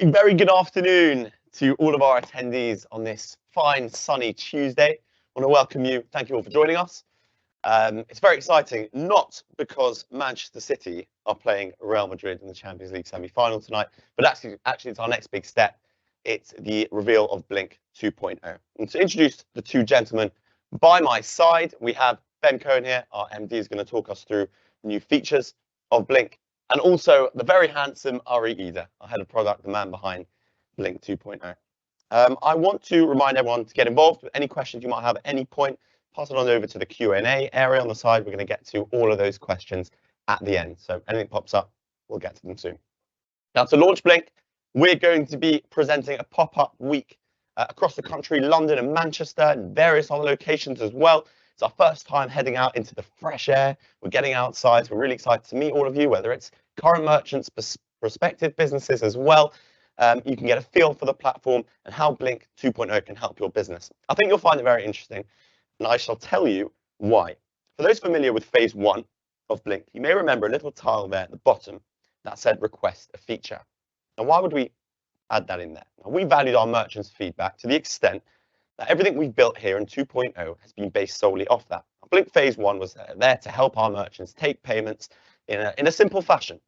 A very good afternoon to all of our attendees on this fine sunny Tuesday. I want to welcome you. Thank you all for joining us. It's very exciting, not because Manchester City are playing Real Madrid in the Champions League semi-final tonight, but actually it's our next big step. It's the reveal of Blink 2.0. And to introduce the two gentlemen by my side, we have Ben Cohen here. Our MD is going to talk us through new features of Blink. And also the very handsome Ari Eder, our head of product, the man behind Blink 2.0. I want to remind everyone to get involved with any questions you might have at any point. Pass it on over to the Q&A area on the side. We're going to get to all of those questions at the end. So anything pops up, we'll get to them soon. Now, to launch Blink, we're going to be presenting a pop-up week across the country, London and Manchester, and various other locations as well. It's our first time heading out into the fresh air. We're getting outside. So we're really excited to meet all of you, whether it's current merchants, prospective businesses as well. You can get a feel for the platform and how Blink 2.0 can help your business. I think you'll find it very interesting, and I shall tell you why. For those familiar with phase 1 of Blink, you may remember a little tile there at the bottom that said request a feature. Now, why would we add that in there? Now, we valued our merchants' feedback to the extent that everything we've built here in 2.0 has been based solely off that. Blink phase 1 was there to help our merchants take payments in a simple fashion,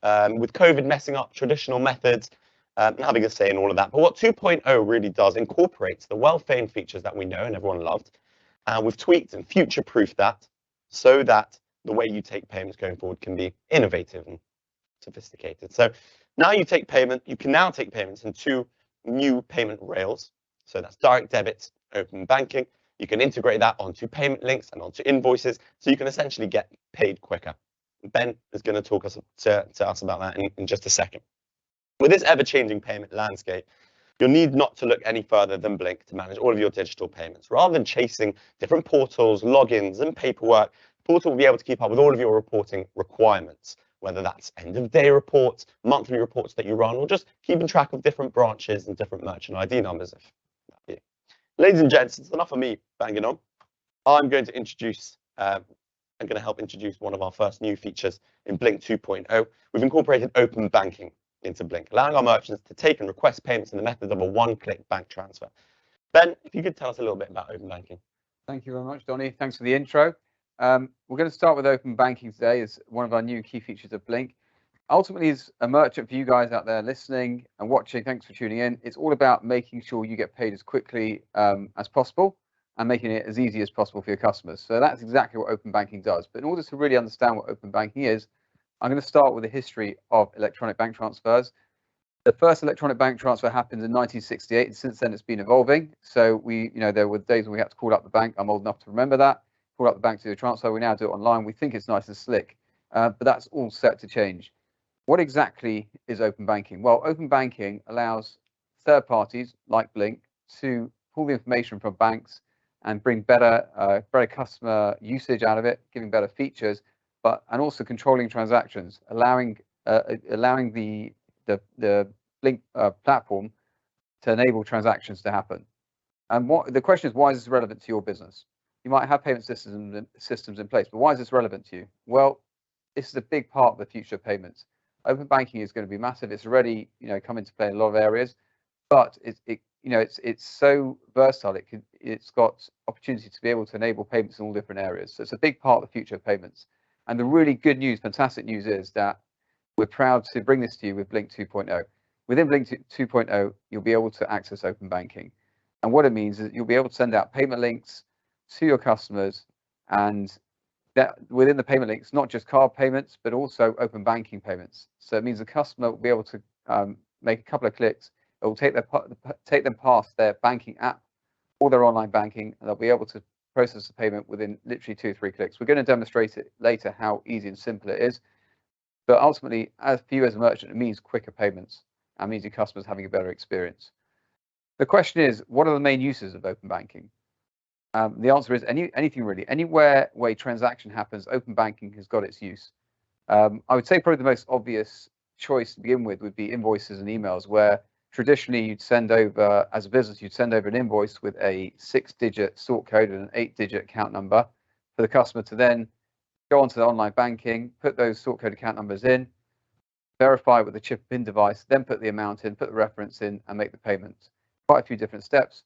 with COVID messing up traditional methods, having a say in all of that. But what 2.0 really does incorporates the well-famed features that we know and everyone loved, and we've tweaked and future-proofed that so that the way you take payments going forward can be innovative and sophisticated. So now you can now take payments in 2 new payment rails. So that's direct debits, open banking. You can integrate that onto payment links and onto invoices, so you can essentially get paid quicker. Ben is going to talk to us about that in just a second. With this ever-changing payment landscape, you'll need not to look any further than Blink to manage all of your digital payments. Rather than chasing different portals, logins, and paperwork, the portal will be able to keep up with all of your reporting requirements, whether that's end-of-day reports, monthly reports that you run, or just keeping track of different branches and different merchant ID numbers. Ladies and gents, it's enough of me banging on. I'm going to help introduce one of our first new features in Blink 2.0. We've incorporated open banking into Blink, allowing our merchants to take and request payments in the method of a one-click bank transfer. Ben, if you could tell us a little bit about open banking. Thank you very much, Donny. Thanks for the intro. We're going to start with open banking today as one of our new key features of Blink. Ultimately, as a merchant, for you guys out there listening and watching, thanks for tuning in. It's all about making sure you get paid as quickly as possible and making it as easy as possible for your customers. So that's exactly what open banking does. But in order to really understand what open banking is, I'm going to start with the history of electronic bank transfers. The first electronic bank transfer happened in 1968, and since then it's been evolving. So there were days when we had to call up the bank. I'm old enough to remember that. Call up the bank to do a transfer. We now do it online. We think it's nice and slick, but that's all set to change. What exactly is open banking? Well, open banking allows third parties like Blink to pull the information from banks and bring better customer usage out of it, giving better features, and also controlling transactions, allowing the Blink platform to enable transactions to happen. And the question is, why is this relevant to your business? You might have payment systems in place, but why is this relevant to you? Well, this is a big part of the future of payments. Open banking is going to be massive. It's already come into play in a lot of areas, but it's so versatile. It's got opportunity to be able to enable payments in all different areas. So it's a big part of the future of payments. And the really good news, fantastic news, is that we're proud to bring this to you with Blink 2.0. Within Blink 2.0, you'll be able to access open banking. And what it means is you'll be able to send out payment links to your customers, and that within the payment links, not just card payments, but also open banking payments. So it means the customer will be able to make a couple of clicks. It will take them past their banking app or their online banking, and they'll be able to process the payment within literally 2 or 3 clicks. We're going to demonstrate it later how easy and simple it is. But ultimately, for you as a merchant, it means quicker payments and means your customers having a better experience. The question is, what are the main uses of open banking? The answer is anything really. Anywhere where a transaction happens, open banking has got its use. I would say probably the most obvious choice to begin with would be invoices and emails, where traditionally you'd send over, as a business, you'd send over an invoice with a 6-digit sort code and an 8-digit account number for the customer to then go onto the online banking, put those sort code account numbers in, verify with the chip PIN device, then put the amount in, put the reference in, and make the payment. Quite a few different steps.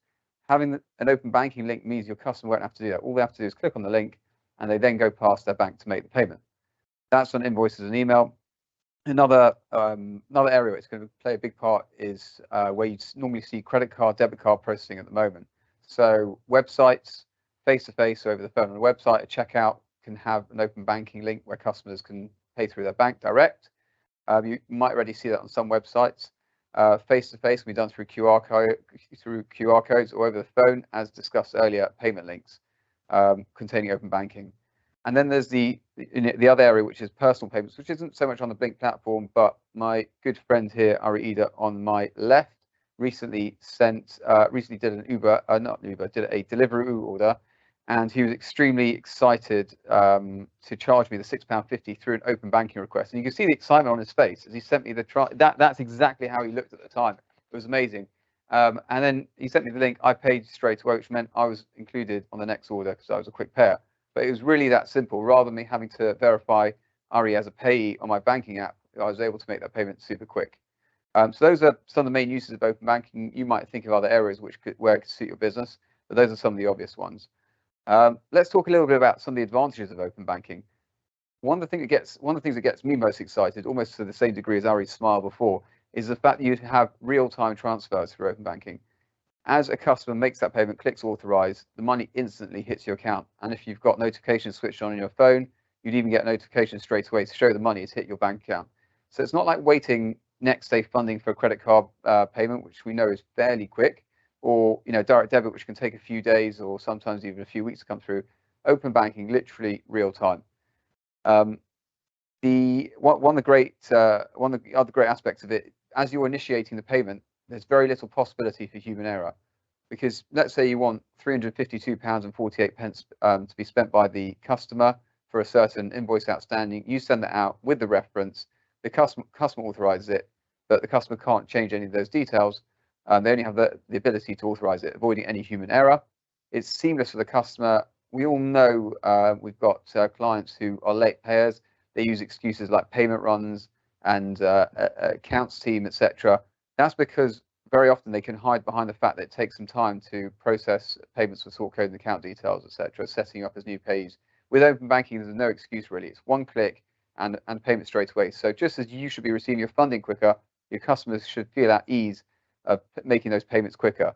Having an open banking link means your customer won't have to do that. All they have to do is click on the link, and they then go past their bank to make the payment. That's on invoices and email. Another area where it's going to play a big part is where you normally see credit card, debit card processing at the moment. So websites, face-to-face, so over the phone on a website, a checkout can have an open banking link where customers can pay through their bank direct. You might already see that on some websites. Face-to-face can be done through QR codes or over the phone, as discussed earlier, payment links containing open banking. And then there's the other area, which is personal payments, which isn't so much on the Blink platform, but my good friend here, Ari Ida, on my left, recently did an did a Deliveroo order, and he was extremely excited to charge me the £6.50 through an open banking request. And you can see the excitement on his face as he sent me that's exactly how he looked at the time. It was amazing. And then he sent me the link. I paid straight away, which meant I was included on the next order because I was a quick payer. But it was really that simple. Rather than me having to verify Ari as a payee on my banking app, I was able to make that payment super quick. So those are some of the main uses of open banking. You might think of other areas where it could suit your business, but those are some of the obvious ones. Let's talk a little bit about some of the advantages of open banking. One of the things that gets me most excited, almost to the same degree as Ari's smile before, is the fact that you have real-time transfers through open banking. As a customer makes that payment, clicks authorize, the money instantly hits your account. And if you've got notifications switched on your phone, you'd even get a notification straight away to show the money has hit your bank account. So it's not like waiting next day funding for a credit card payment, which we know is fairly quick, or direct debit, which can take a few days or sometimes even a few weeks to come through. Open banking, literally real time. One of the other great aspects of it, as you're initiating the payment, there's very little possibility for human error, because let's say you want £352.48 to be spent by the customer for a certain invoice outstanding. You send that out with the reference. The customer authorizes it, but the customer can't change any of those details. They only have the ability to authorize it, avoiding any human error. It's seamless for the customer. We all know we've got clients who are late payers. They use excuses like payment runs and accounts team, etc. That's because very often they can hide behind the fact that it takes some time to process payments with sort code and account details, etc., setting up as new payees. With open banking, there's no excuse really. It's one click and payment straight away. So just as you should be receiving your funding quicker, your customers should feel at ease of making those payments quicker.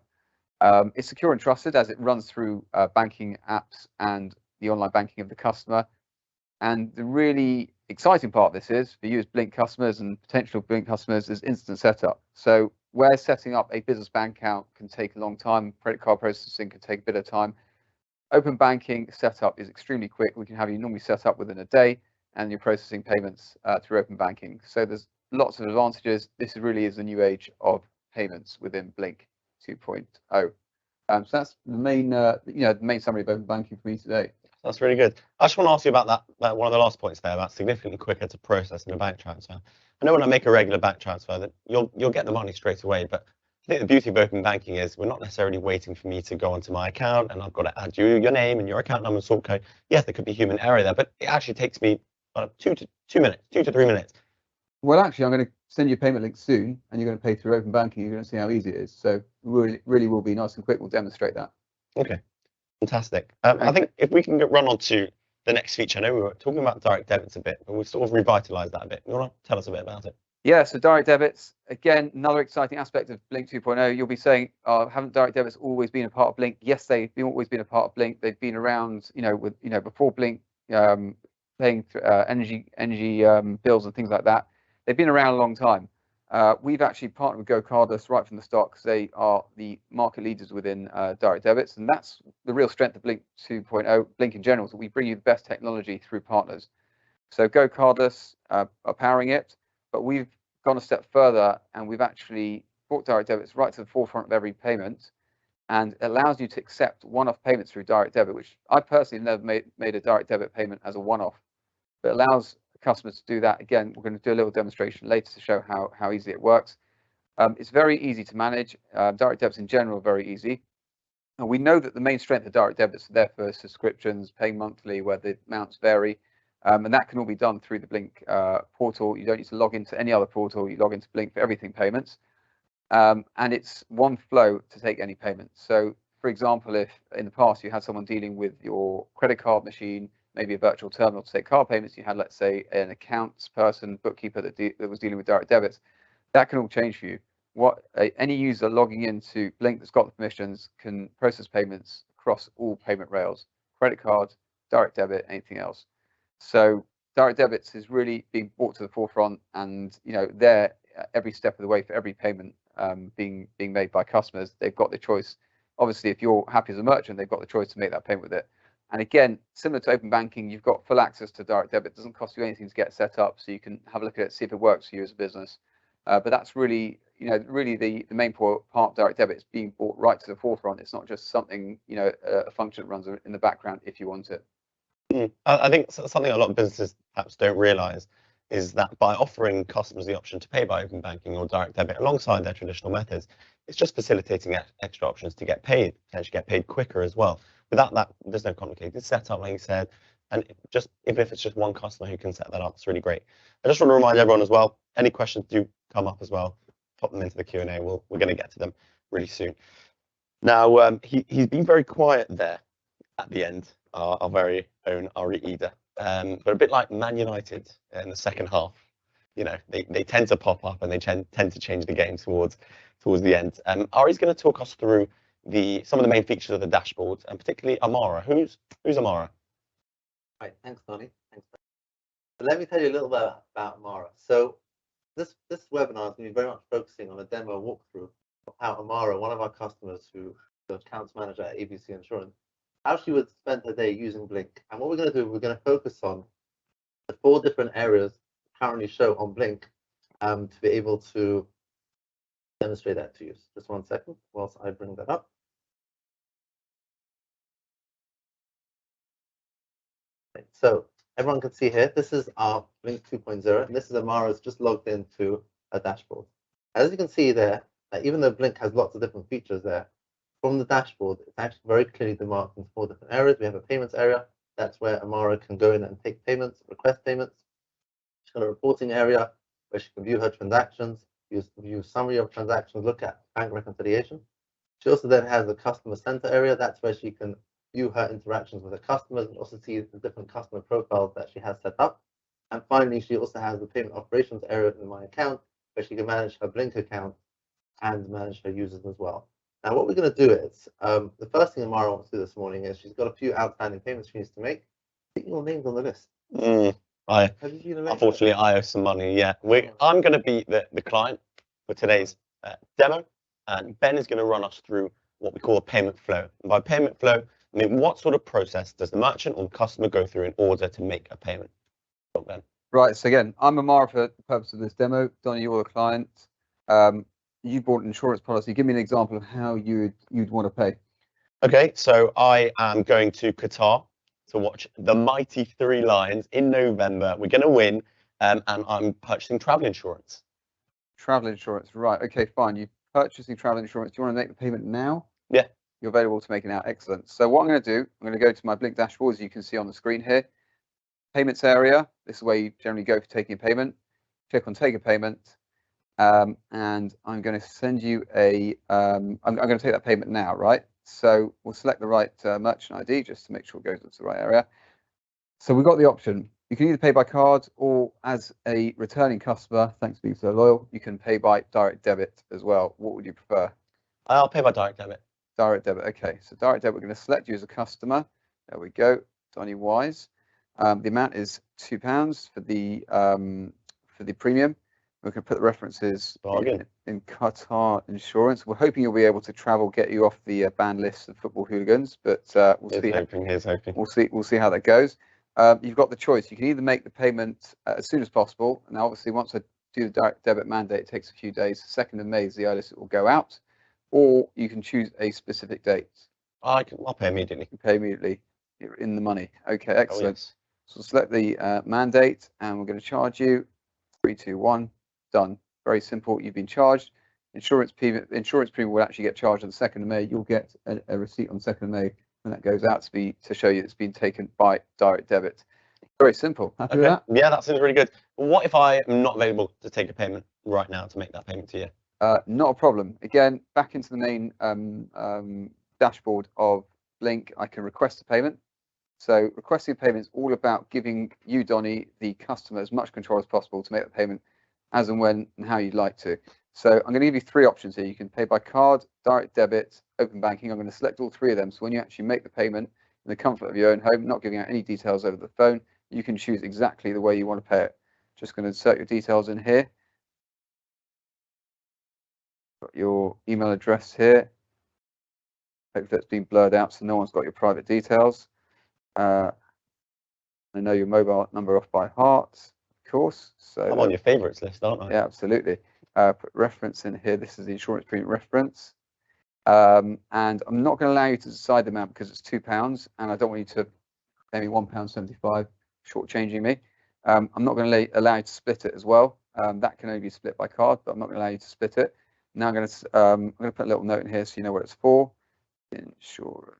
It's secure and trusted as it runs through banking apps and the online banking of the customer. And the really exciting part of this is, for you as Blink customers and potential Blink customers, is instant setup. So where setting up a business bank account can take a long time, credit card processing can take a bit of time, open banking setup is extremely quick. We can have you normally set up within a day, and you're processing payments through open banking. So there's lots of advantages. This really is the new age of payments within Blink 2.0. So that's the main, the main summary of open banking for me today. That's really good. I just want to ask you about that one of the last points there, about significantly quicker to process than a bank transfer. I know when I make a regular bank transfer that you'll get the money straight away, but I think the beauty of open banking is we're not necessarily waiting for me to go onto my account and I've got to add your name and your account number and sort code. Yes, there could be human error there, but it actually takes me 2 to 3 minutes. Well, actually, I'm going to send you a payment link soon, and you're going to pay through open banking. You're going to see how easy it is. So really will be nice and quick. We'll demonstrate that. Okay, fantastic. I think if we can run on to the next feature. I know we were talking about direct debits a bit, but we've sort of revitalized that a bit. You want to tell us a bit about it? Yeah, so direct debits, again, another exciting aspect of Blink 2.0. You'll be saying, haven't direct debits always been a part of Blink? Yes, they've always been a part of Blink. They've been around, before Blink, paying energy bills and things like that. They've been around a long time. We've actually partnered with GoCardless right from the start, because they are the market leaders within direct debits, and that's the real strength of Blink 2.0, Blink in general, is that we bring you the best technology through partners. So GoCardless are powering it, but we've gone a step further, and we've actually brought direct debits right to the forefront of every payment, and it allows you to accept one-off payments through direct debit, which I personally never made a direct debit payment as a one-off, but it allows customers to do that. Again, we're going to do a little demonstration later to show how easy it works. It's very easy to manage. Direct debits in general are very easy. And we know that the main strength of direct debits are there for subscriptions, paying monthly, where the amounts vary. And that can all be done through the Blink portal. You don't need to log into any other portal. You log into Blink for everything payments. And it's one flow to take any payment. So, for example, if in the past you had someone dealing with your credit card machine, maybe a virtual terminal to take card payments, you had, let's say, an accounts person, bookkeeper that was dealing with direct debits, that can all change for you. Any user logging into Blink that's got the permissions can process payments across all payment rails, credit card, direct debit, anything else. So direct debits is really being brought to the forefront, and they're every step of the way for every payment being made by customers. They've got the choice. Obviously, if you're happy as a merchant, they've got the choice to make that payment with it. And again, similar to open banking, you've got full access to direct debit. It doesn't cost you anything to get set up, so you can have a look at it, see if it works for you as a business. But that's really, really the main part of direct debit is being brought right to the forefront. It's not just something, a function that runs in the background if you want it. I think something a lot of businesses perhaps don't realise is that by offering customers the option to pay by open banking or direct debit alongside their traditional methods, it's just facilitating extra options to get paid, potentially get paid quicker as well. Without that, there's no complicated setup, like you said, and even if it's just one customer who can set that up, it's really great. I just want to remind everyone as well, any questions do come up as well, pop them into the Q&A. We're going to get to them really soon. Now, he's been very quiet there at the end, our very own Ari Eder. But a bit like Man United in the second half, they tend to pop up and they tend to change the game towards the end. Ari's going to talk us through some of the main features of the dashboard, and particularly Amara. Who's Amara? Right, thanks, Tony. Thanks. So let me tell you a little bit about Amara. So this webinar is going to be very much focusing on a demo walkthrough of how Amara, one of our customers who is the accounts manager at ABC Insurance, how she would spend her day using Blink. And what we're going to do, we're going to focus on the 4 different areas currently show on Blink to be able to demonstrate that to you. Just one second whilst I bring that up. Right, so everyone can see here, this is our Blink 2.0, and this is Amara's just logged into a dashboard. As you can see there, even though Blink has lots of different features there, from the dashboard, it's actually very clearly demarked into 4 different areas. We have a payments area. That's where Amara can go in and take payments, request payments. She's got a reporting area where she can view her transactions, view summary of transactions, look at bank reconciliation. She also then has the customer center area. That's where she can view her interactions with her customers and also see the different customer profiles that she has set up. And finally, she also has the payment operations area in My Account, where she can manage her Blink account and manage her users as well. Now, what we're going to do is, the first thing Amara wants to do this morning is she's got a few outstanding payments she needs to make. I think your name's on the list. Unfortunately, I owe some money, yeah. I'm going to be the client for today's demo, and Ben is going to run us through what we call a payment flow. And by payment flow, I mean, what sort of process does the merchant or the customer go through in order to make a payment? Ben. Right, so again, I'm Amara for the purpose of this demo. Donnie, you're the client. You bought an insurance policy. Give me an example of how you'd want to pay. Okay, so I am going to Qatar to watch the mighty 3 Lions in November. We're going to win, and I'm purchasing travel insurance. Travel insurance, right? Okay, fine. You're purchasing travel insurance. Do you want to make the payment now? Yeah. You're available to make it now. Excellent. So what I'm going to do, I'm going to go to my Blink dashboard, as you can see on the screen here. Payments area. This is where you generally go for taking a payment. Click on Take a Payment. And I'm going to send you I'm going to take that payment now, right? So we'll select the right merchant ID just to make sure it goes into the right area. So we've got the option. You can either pay by card, or as a returning customer, thanks for being so loyal, you can pay by direct debit as well. What would you prefer? I'll pay by direct debit. Direct debit. Okay, so direct debit, we're going to select you as a customer. There we go, Donnie Wise. The amount is £2 for the premium. We can put the references in Qatar insurance. We're hoping you'll be able to travel, get you off the banned list of football hooligans, but we'll see. Here's hoping. We'll see how that goes. You've got the choice. You can either make the payment as soon as possible. Now, obviously, once I do the direct debit mandate, it takes a few days. 2nd of May is the earliest it will go out, or you can choose a specific date. I'll pay immediately. You pay immediately. You're in the money. Okay, excellent. Oh, yes. So select the mandate, and we're going to charge you 3, 2, 1. Done. Very simple. You've been charged. Insurance premium will actually get charged on the 2nd of May. You'll get a receipt on the 2nd of May when that goes out to show you it's been taken by direct debit. Very simple. Happy with Okay. that? Yeah, that seems really good. What if I am not available to take a payment right now to make that payment to you? Not a problem. Again, back into the main dashboard of Blink, I can request a payment. So requesting a payment is all about giving you, Donny, the customer, as much control as possible to make the payment as and when and how you'd like to. So I'm going to give you three options here. You can pay by card, direct debit, open banking. I'm going to select all three of them. So when you actually make the payment in the comfort of your own home, not giving out any details over the phone, you can choose exactly the way you want to pay it. Just going to insert your details in here. Got your email address here. Hopefully it's been blurred out so no one's got your private details. I know your mobile number off by heart, of course. So I'm on your favourites list, aren't I? yeah, absolutely. Put reference in here. This is the insurance premium reference. And I'm not going to allow you to decide the amount because it's £2, and I don't want you to pay me £1.75, shortchanging me. I'm not going to allow you to split it as well. That can only be split by card, but I'm not going to allow you to split it. Now I'm going to put a little note in here so you know what it's for. Insurance.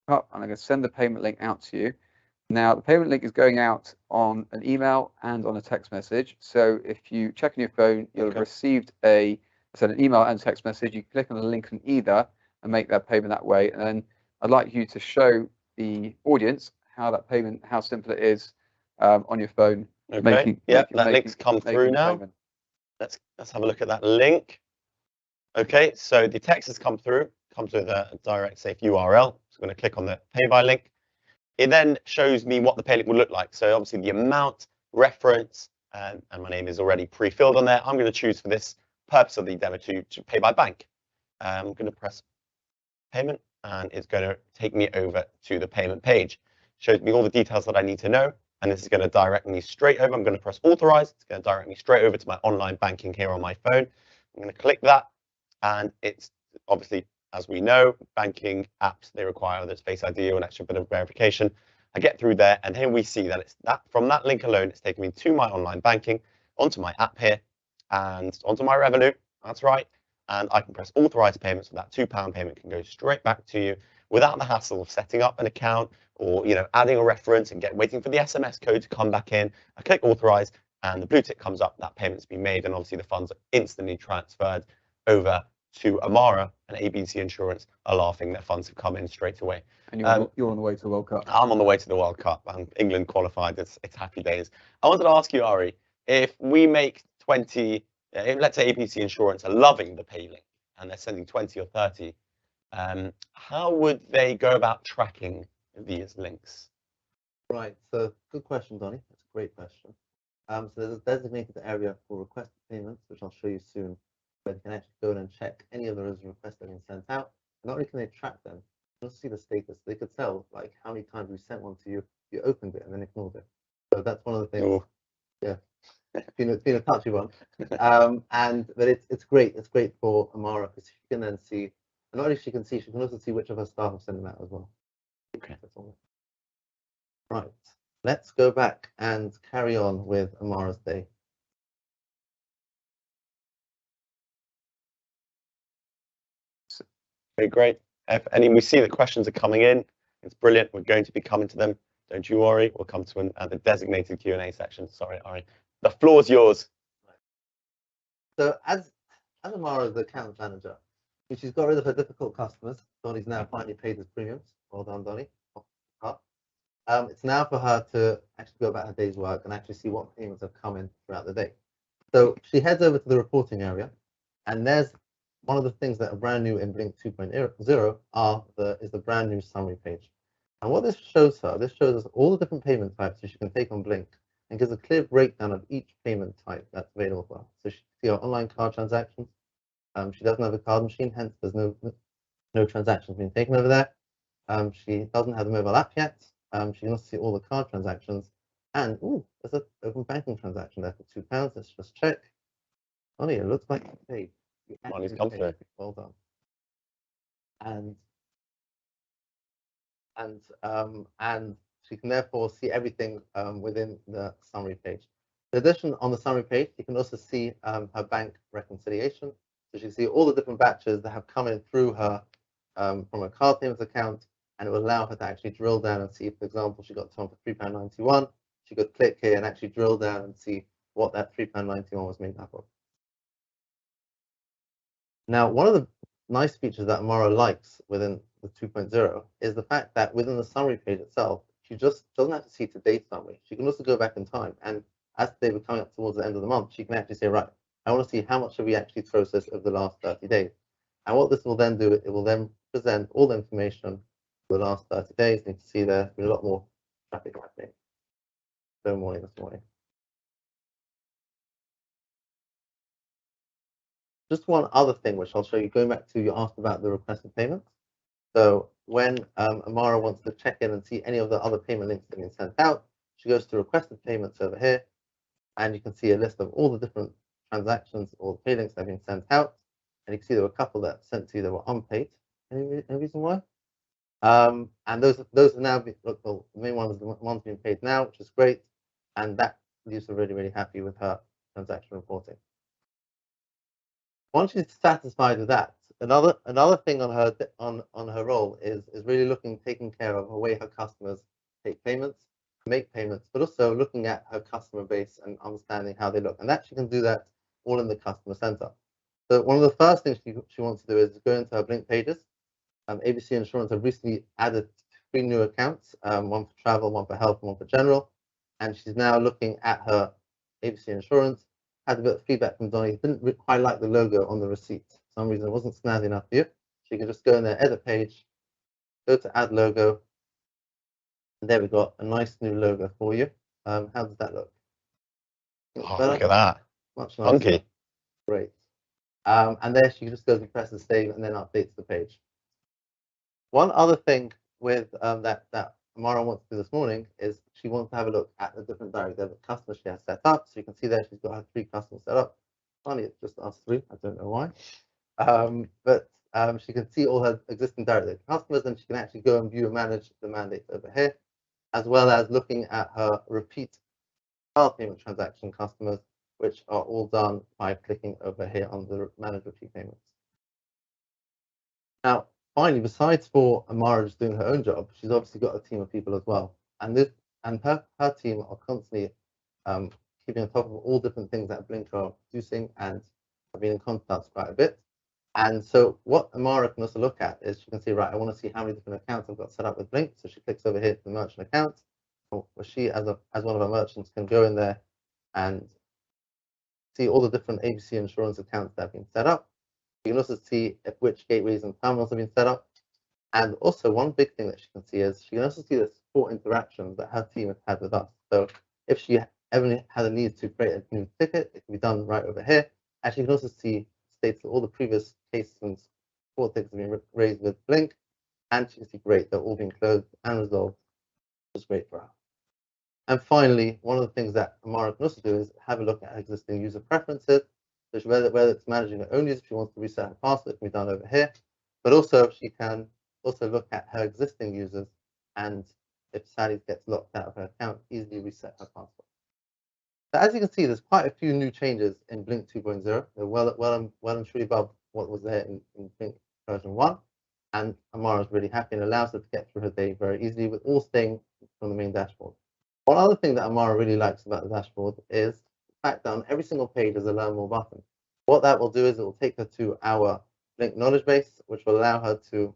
And I'm going to send the payment link out to you. Now the payment link is going out on an email and on a text message. So if you check on your phone, you'll have received an email and text message. You click on the link on either and make that payment that way. And then I'd like you to show the audience how that payment, how simple it is on your phone. Okay. That link's come through now. Let's have a look at that link. Okay, so the text has come through. Comes with a direct safe URL. So I'm going to click on the pay by link. It then shows me what the pay link will look like. So obviously the amount, reference, and my name is already pre-filled on there. I'm going to choose for this purpose of the demo to pay by bank. I'm going to press payment, and it's going to take me over to the payment page. Shows me all the details that I need to know, and this is going to direct me straight over. I'm going to press authorize. It's going to direct me straight over to my online banking here on my phone. I'm going to click that, and it's obviously, as we know, banking apps, they require whether it's Face ID or an extra bit of verification. I get through there, and here we see that it's that from that link alone, it's taking me to my online banking, onto my app here, and onto my revenue. That's right. And I can press authorize payments, so that £2 payment can go straight back to you without the hassle of setting up an account or adding a reference and waiting for the SMS code to come back in. I click authorize, and the blue tick comes up. That payment's been made, and obviously the funds are instantly transferred over to Amara, and ABC Insurance are laughing. Their funds have come in straight away. And you're on the way to the World Cup. I'm on the way to the World Cup. England qualified. It's happy days. I wanted to ask you, Ari, if we make 20, let's say ABC Insurance are loving the pay link and they're sending 20 or 30, how would they go about tracking these links? Right, so good question, Donny. That's a great question. So there's a designated area for requested payments, which I'll show you soon, where you can actually go in and check any of those requests that have been sent out. Not only can they track them, you also see the status. They could tell like how many times we sent one to you, you opened it and then ignored it. So that's one of the things. Ooh. Yeah, it's been a touchy one. But it's great. It's great for Amara because she can then see, and not only she can see, she can also see which of her staff have sent them out as well. Okay. That's all. Right. Let's go back and carry on with Amara's day. Okay, great. We see that questions are coming in. It's brilliant. We're going to be coming to them. Don't you worry. We'll come to the designated Q&A section. Sorry, Ari. The floor's yours. So as Amara's account manager, she's got rid of her difficult customers. Donny's now finally paid his premiums. Well done, Donny. It's now for her to actually go about her day's work and actually see what payments have come in throughout the day. So she heads over to the reporting area, and there's one of the things that are brand new in Blink 2.0 is the brand new summary page. And what this shows her, this shows us all the different payment types that she can take on Blink and gives a clear breakdown of each payment type that's available for her. So she can see her online card transactions. She doesn't have a card machine, hence there's no transactions being taken over there. She doesn't have the mobile app yet. She can also see all the card transactions. And there's an open banking transaction there for £2. Let's just check. Oh yeah, it looks like you paid. Money's come through. Well done. And she can therefore see everything within the summary page. In addition, on the summary page, you can also see her bank reconciliation. So she can see all the different batches that have come in through her from a card payments account and it will allow her to actually drill down and see, for example, she got someone for £3.91. She could click here and actually drill down and see what that £3.91 was made up of. Now, one of the nice features that Amara likes within the 2.0 is the fact that within the summary page itself, she just doesn't have to see today's summary. She can also go back in time, and as they were coming up towards the end of the month, she can actually say, right, I want to see how much have we actually processed over the last 30 days. And what this will then do, it will then present all the information for the last 30 days. And you can see there's been a lot more traffic happening. So morning this morning. Just one other thing, which I'll show you, going back to you asked about the requested payments. So when Amara wants to check in and see any of the other payment links that have been sent out, she goes to requested payments over here, and you can see a list of all the different transactions or the pay links that have been sent out. And you can see there were a couple that sent to you that were unpaid. Any reason why? And those are now, look, the main one is the ones being paid now, which is great. And that leaves her really, really happy with her transaction reporting. Once she's satisfied with that, another thing on her role is really taking care of the way her customers take payments, make payments, but also looking at her customer base and understanding how they look. And that she can do that all in the customer center. So one of the first things she wants to do is go into her Blink pages. ABC Insurance have recently added 3 new accounts, one for travel, one for health, and one for general. And she's now looking at her ABC Insurance. Had a bit of feedback from Donnie. He didn't quite like the logo on the receipt. For some reason, it wasn't snazzy enough for you. So you can just go in there, edit page, go to add logo. And there we got a nice new logo for you. How does that look? Oh, look at that. Much nicer. Funky. Great. And there she just goes and presses save and then updates the page. One other thing with that Amara wants to do this morning is she wants to have a look at the different direct debit customers she has set up. So you can see there she's got her 3 customers set up. Funny, it's just us 3. I don't know why. But she can see all her existing direct debit customers, and she can actually go and view and manage the mandates over here, as well as looking at her repeat card payment transaction customers, which are all done by clicking over here on the manage repeat payments. Now, finally, besides for Amara just doing her own job, she's obviously got a team of people as well. And her team are constantly keeping on top of all different things that Blink are producing and have been in contact quite a bit. And so what Amara can also look at is she can see, right, I want to see how many different accounts I've got set up with Blink. So she clicks over here to the merchant account. Or she, as one of our merchants, can go in there and see all the different ABC Insurance accounts that have been set up. You can also see which gateways and terminals have been set up. And also one big thing that she can see is she can also see the support interactions that her team has had with us. So if she ever had a need to create a new ticket, it can be done right over here. And she can also see states that all the previous cases and support tickets have been raised with Blink. And she can see, great, they're all being closed and resolved, which is great for her. And finally, one of the things that Amara can also do is have a look at her existing user preferences. So whether it's managing her own users, if she wants to reset her password, it can be done over here. But also she can also look at her existing users, and if Sally gets locked out of her account, easily reset her password. So as you can see, there's quite a few new changes in Blink 2.0. They're well and truly above what was there in Blink version 1. And Amara's really happy and allows her to get through her day very easily, with all staying from the main dashboard. One other thing that Amara really likes about the dashboard is the fact that on every single page there's a Learn More button. What that will do is it will take her to our Blink knowledge base, which will allow her to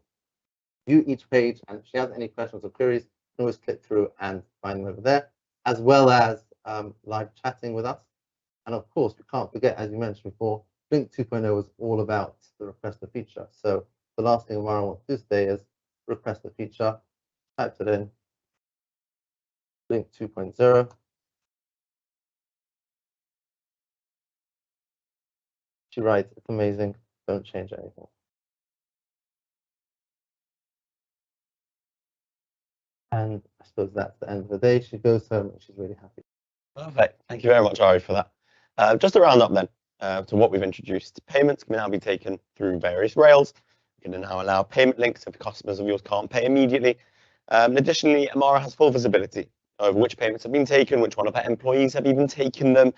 view each page, and if she has any questions or queries, you can always click through and find them over there, as well as live chatting with us. And of course, we can't forget, as you mentioned before, Blink 2.0 is all about the request a feature. So the last thing Amara wants to do today is request a feature, types it in, Blink 2.0. She writes, it's amazing, don't change anything. And I suppose that's the end of the day. She goes home and she's really happy. Perfect. Thank you very much, Ari, for that. Just to round up then, to what we've introduced, payments can now be taken through various rails. You can now allow payment links if customers of yours can't pay immediately. Additionally, Amara has full visibility over which payments have been taken, which one of her employees have even taken them.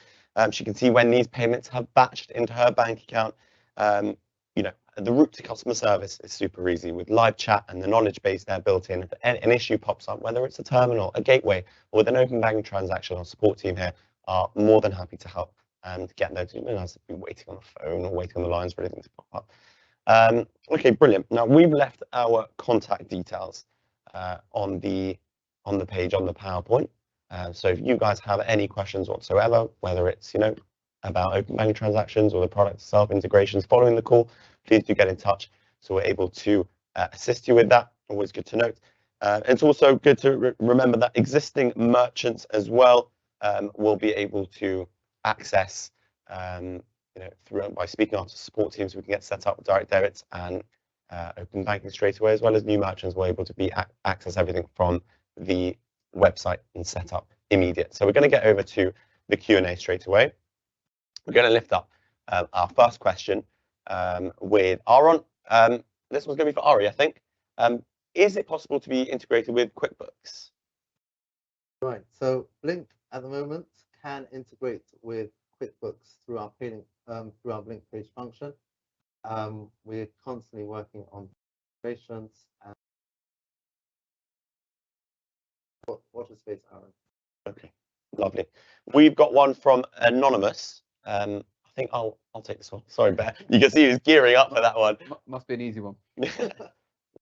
She can see when these payments have batched into her bank account. the route to customer service is super easy with live chat and the knowledge base there built in. If an issue pops up, whether it's a terminal, a gateway, or with an open banking transaction, our support team here are more than happy to help and get those. You don't have to be waiting on the phone or waiting on the lines for anything to pop up. Okay, brilliant. Now we've left our contact details on the page on the PowerPoint. So if you guys have any questions whatsoever, whether it's about open banking transactions or the product itself, integrations following the call, please do get in touch so we're able to assist you with that. Always good to note. It's also good to remember that existing merchants as well will be able to access by speaking out to support teams, we can get set up with direct debits and open banking straight away, as well as new merchants will be able to access everything from the website and set up immediate. So we're going to get over to the Q&A straight away. We're going to lift up our first question with Aaron. This one's going to be for Ari, I think. Is it possible to be integrated with QuickBooks? Right. So Blink at the moment can integrate with QuickBooks through our Blink page function. We're constantly working on integrations and watch the space, Aaron. Okay, lovely. We've got one from Anonymous. I think I'll take this one. Sorry, Bear. You can see he's gearing up for that one. Must be an easy one.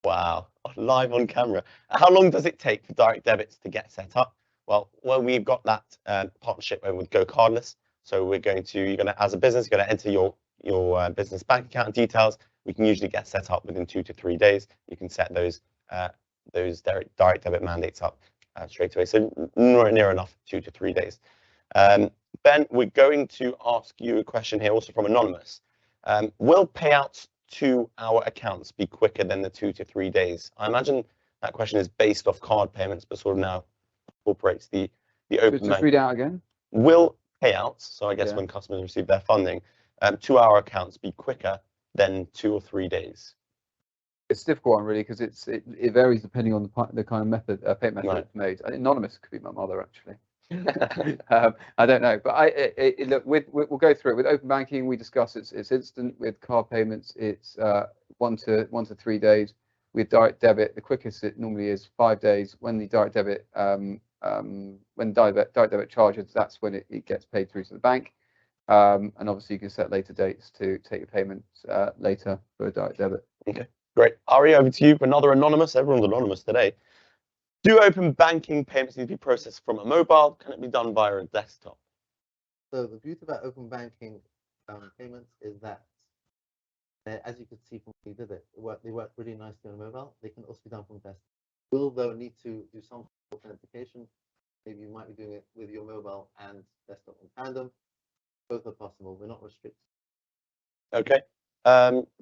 Wow, live on camera. How long does it take for direct debits to get set up? Well, we've got that partnership with Go Cardless. So you're going to, as a business, you're going to enter your business bank account details. We can usually get set up within 2 to 3 days. You can set those direct debit mandates up straight away. So near enough 2 to 3 days. Ben, we're going to ask you a question here, also from Anonymous. Will payouts to our accounts be quicker than the 2 to 3 days? I imagine that question is based off card payments, but sort of now incorporates the open. Just read out again. Will payouts, so I guess when customers receive their funding, to our accounts be quicker than 2 or 3 days? It's a difficult one, really, because it varies depending on the kind of method, payment method it's made. Anonymous could be my mother, actually. I don't know, but look, we'll go through it. With open banking, we discuss it's instant. With card payments, it's 1 to 3 days. With direct debit, the quickest it normally is 5 days. When the direct debit direct debit charges, that's when it gets paid through to the bank. And obviously, you can set later dates to take your payments later for a direct debit. Okay, great. Ari, over to you for another Anonymous. Everyone's Anonymous today. Do open banking payments need to be processed from a mobile? Can it be done via a desktop? So the beauty about open banking payments is that, as you could see from when we did it, they work really nicely on mobile. They can also be done from desktop. We'll, though, need to do some authentication. Maybe you might be doing it with your mobile and desktop in tandem. Both are possible. We're not restricted. Okay.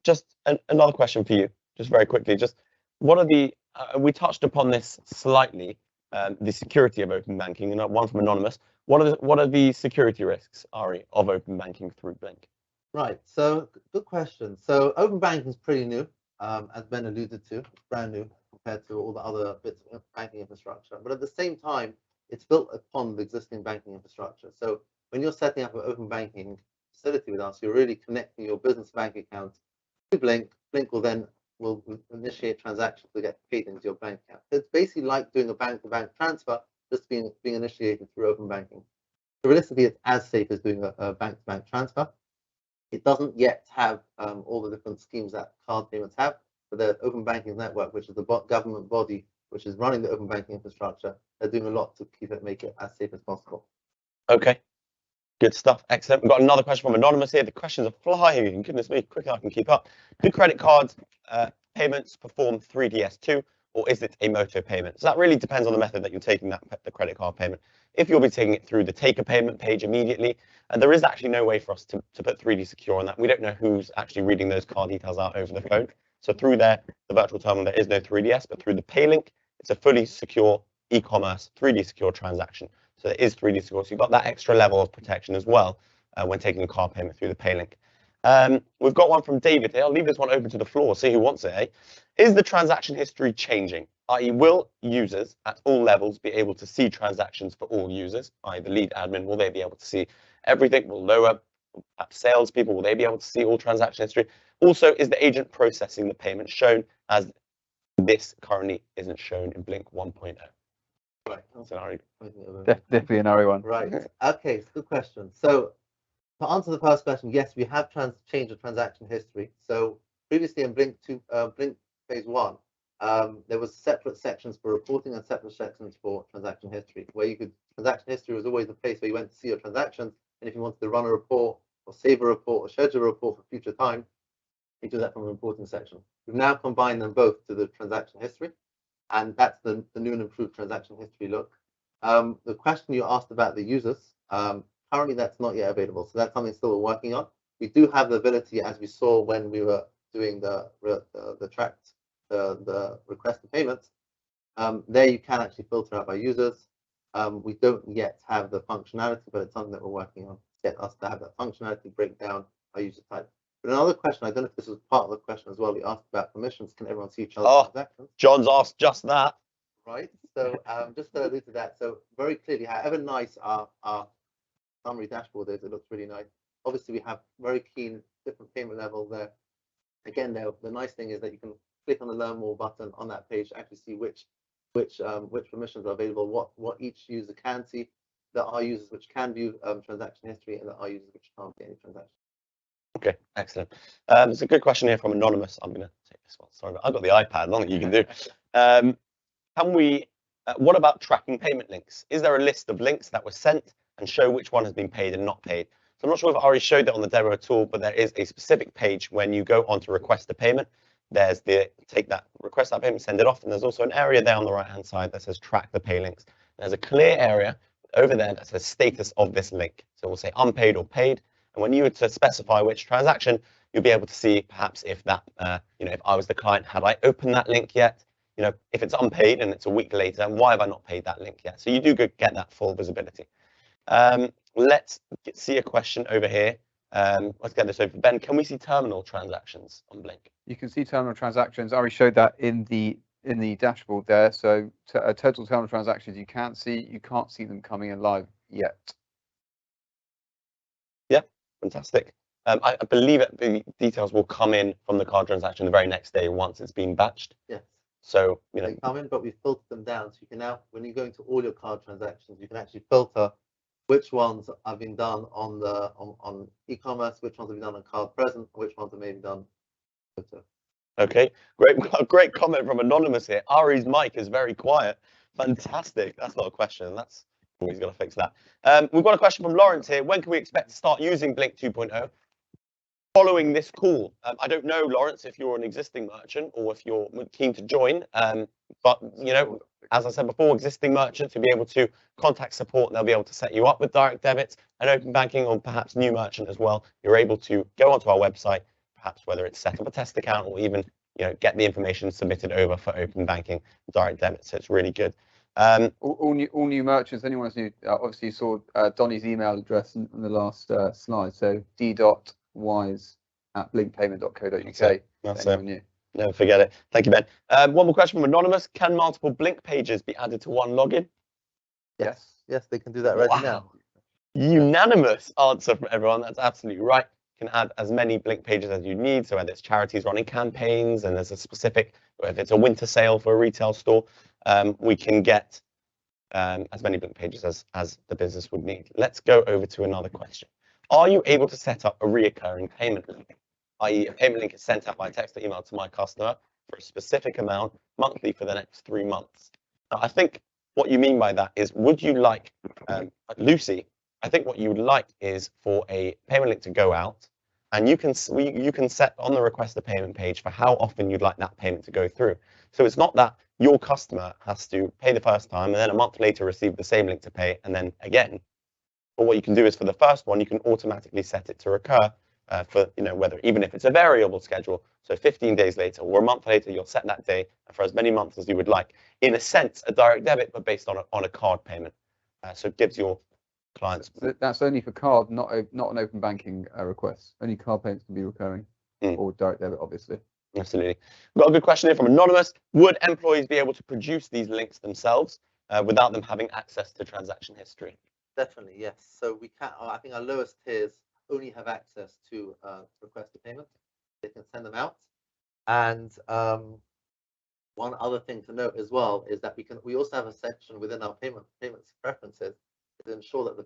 Just another question for you, just very quickly. Just what are the we touched upon this slightly, the security of open banking, and one from Anonymous. What are the security risks, Ari, of open banking through Blink? Right. So good question. So open banking is pretty new, as Ben alluded to. It's brand new compared to all the other bits of banking infrastructure. But at the same time, it's built upon the existing banking infrastructure. So when you're setting up an open banking facility with us, you're really connecting your business bank account to Blink. Blink will initiate transactions to get paid into your bank account. It's basically like doing a bank-to-bank transfer, just being initiated through open banking. So realistically, it's as safe as doing a bank-to-bank transfer. It doesn't yet have all the different schemes that card payments have, but the Open Banking Network, which is the government body which is running the open banking infrastructure, they're doing a lot to make it as safe as possible. Okay, good stuff. Excellent. We've got another question from Anonymous here. The questions are flying. Goodness me, quicker I can keep up. Do credit cards payments perform 3DS2, or is it a moto payment? So that really depends on the method that you're taking the credit card payment. If you'll be taking it through the take a payment page immediately, there is actually no way for us to put 3D Secure on that. We don't know who's actually reading those card details out over the phone. So through the virtual terminal, there is no 3DS, but through the Paylink, it's a fully secure e-commerce 3D Secure transaction. So there is 3D Secure. So you've got that extra level of protection as well when taking a card payment through the Paylink. We've got one from David here. I'll leave this one open to the floor, see who wants it, eh? Is the transaction history changing? I.e., will users at all levels be able to see transactions for all users? I.e., the lead admin, will they be able to see everything? Will lower salespeople, will they be able to see all transaction history? Also, is the agent processing the payment shown, as this currently isn't shown in Blink 1.0? Right. Sorry. Definitely an RE1. Right. Okay, it's a good question. So to answer the first question, yes, we have changed the transaction history. So previously in Blink phase 1, there was separate sections for reporting and separate sections for transaction history, where transaction history was always the place where you went to see your transactions, and if you wanted to run a report or save a report or schedule a report for future time, you do that from the reporting section. We've now combined them both to the transaction history, and that's the new and improved transaction history look. The question you asked about the users, currently that's not yet available, so that's something still we're working on. We do have the ability, as we saw when we were doing the request to payments. There you can actually filter out by users. We don't yet have the functionality, but it's something that we're working on to get us to have that functionality break down by user type. But another question, I don't know if this was part of the question as well, we asked about permissions. Can everyone see each other's transactions? John's asked just that. Right. So just to allude to that, so very clearly, however nice our summary dashboard is, it looks really nice. Obviously, we have very keen different payment levels there. Again, the nice thing is that you can click on the Learn More button on that page to actually see which permissions are available, what each user can see. There are users which can view transaction history, and there are users which can't see any transactions. Okay, excellent. There's a good question here from Anonymous. I'm going to take this one. Sorry, but I've got the iPad. Nothing you can do. Can we? What about tracking payment links? Is there a list of links that were sent and show which one has been paid and not paid? So I'm not sure if I already showed that on the demo at all, but there is a specific page when you go on to request a payment. There's take that, request that payment, send it off, and there's also an area there on the right-hand side that says track the pay links. There's a clear area over there that says status of this link. So we'll say unpaid or paid. And when you were to specify which transaction, you'll be able to see perhaps if that, if I was the client, had I opened that link yet? If it's unpaid and it's a week later, why have I not paid that link yet? So you do get that full visibility. Let's see a question over here. Let's get this over. Ben, can we see terminal transactions on Blink? You can see terminal transactions. I already showed that in the dashboard there. So total terminal transactions you can't see them coming in live yet. Yeah, fantastic. I believe the details will come in from the card transaction the very next day once it's been batched. Yes. So they come in, but we filtered them down. So you can now, when you go into all your card transactions, you can actually filter which ones have been done on e-commerce, which ones have been done on card present, which ones have maybe done. Okay, great comment from Anonymous here. Ari's mic is very quiet. Fantastic. That's not a question. He's got to fix that. We've got a question from Lawrence here. When can we expect to start using Blink 2.0? Following this call. I don't know, Lawrence, if you're an existing merchant or if you're keen to join. But as I said before, existing merchants will be able to contact support. They'll be able to set you up with direct debits and open banking, or perhaps new merchant as well. You're able to go onto our website, perhaps whether it's set up a test account or even get the information submitted over for open banking, direct debit. So it's really good. All new merchants. Anyone who's new, obviously you saw Donny's email address in the last slide. So d.wise@blinkpayment.co.uk. That's it. Never forget it. Thank you, Ben. One more question from Anonymous. Can multiple Blink pages be added to one login? Yes, they can do that right now. Unanimous answer from everyone. That's absolutely right. You can add as many Blink pages as you need. So whether it's charities running campaigns and there's a specific, or if it's a winter sale for a retail store, we can get as many Blink pages as the business would need. Let's go over to another question. Are you able to set up a reoccurring payment link? I.e. a payment link is sent out by text or email to my customer for a specific amount monthly for the next 3 months. Now, I think what you mean by that is, would you like, Lucy, I think what you would like is for a payment link to go out, and you can set on the request a payment page for how often you'd like that payment to go through. So it's not that your customer has to pay the first time and then a month later receive the same link to pay and then again. But what you can do is for the first one, you can automatically set it to recur for, whether even if it's a variable schedule. So 15 days later or a month later, you'll set that day for as many months as you would like. In a sense, a direct debit, but based on a card payment. So it gives your clients. So that's only for card, not an open banking request. Only card payments can be recurring or direct debit, obviously. Absolutely. We've got a good question here from Anonymous. Would employees be able to produce these links themselves without them having access to transaction history? Definitely, yes. So we can. I think our lowest tiers only have access to request a payment. they can send them out. And one other thing to note as well is that we also have a section within our payments preferences to ensure that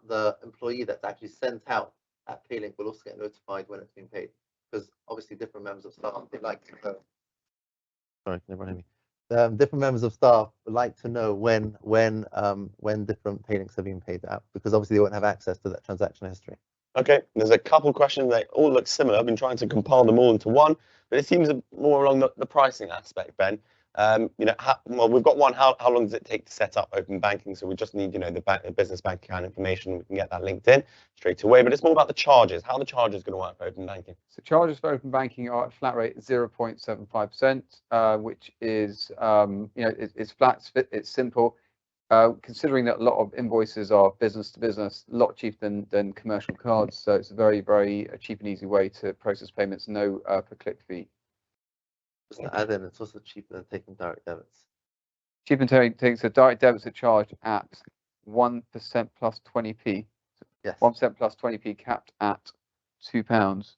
the employee that's actually sent out that pay link will also get notified when it's been paid, because obviously different members of staff, they like to know. Sorry, can everyone hear me? Different members of staff like to know when different pay links have been paid out, because obviously they won't have access to that transaction history. Okay, there's a couple questions. They all look similar. I've been trying to compile them all into one, but it seems more along the pricing aspect, Ben. Well, we've got one. How long does it take to set up open banking? So we just need, the business bank account information. We can get that linked in straight away. But it's more about the charges. How are the charges going to work for open banking? So charges for open banking are at flat rate 0.75%, which is, it's flat, it's simple. Considering that a lot of invoices are business to business, a lot cheaper than commercial cards. So it's a very, very cheap and easy way to process payments, no per click fee. Just to add in, it's also cheaper than taking direct debits. Cheaper than taking, so direct debits are charged at 1% plus 20p. Yes. 1% plus 20p, capped at £2.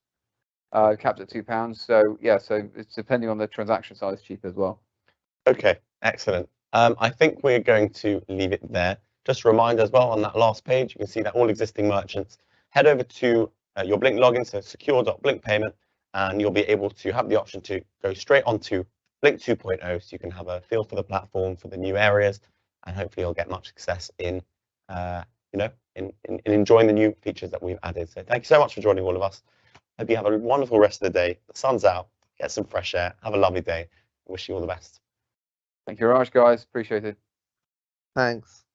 Capped at £2. So yeah, so it's depending on the transaction size, cheap as well. Okay, excellent. I think we're going to leave it there. Just a reminder as well, on that last page, you can see that all existing merchants head over to your Blink login, so secure.blink payment, and you'll be able to have the option to go straight onto Blink 2.0, so you can have a feel for the platform, for the new areas, and hopefully you'll get much success in enjoying the new features that we've added. So thank you so much for joining all of us. Hope you have a wonderful rest of the day. The sun's out, get some fresh air, have a lovely day. Wish you all the best. Thank you very much, guys. Appreciate it. Thanks.